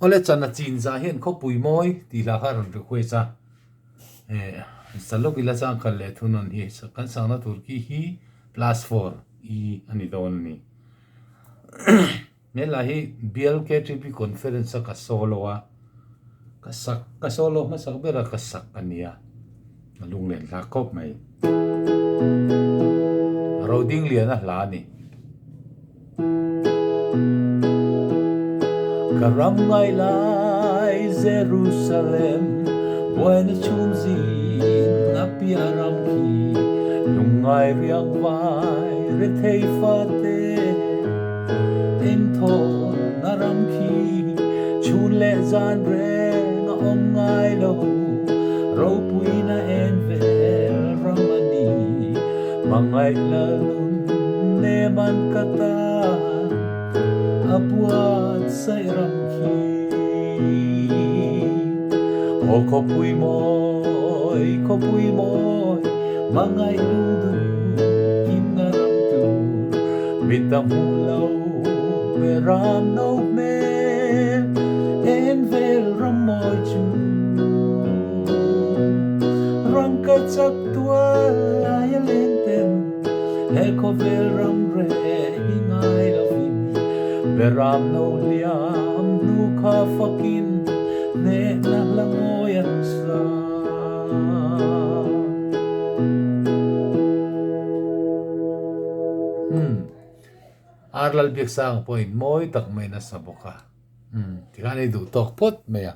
ole Chana Chinzah hian Khawpui mawi ti la kha ron request a salok ila sang khal le thunon hi kan sang na turki hi +4 i ani don ni ne la hi BLKTP conference ka solo a ka solo ma sak bera ka sak ania lung len la kop mai roading lian a hla ni karam ngai lai Jerusalem buena chumzin apiaram ki lungai riang vai re thei fate em thon naram ki chun le zan re na om ngai lo ro pui na en vel ramani mangai la ne man kata abuat sai ram ki o Khawpui moi mangai lu kim na ram tu bitam hulau be ram no me en vel ram moi chu rang ka chak tua ay lenten e ko vel ram re hingai la vin be ram no liam nu kha fakin ne na la moyan sa arlal biak sang point moi tak mai na saboka tikani du tok pot me ya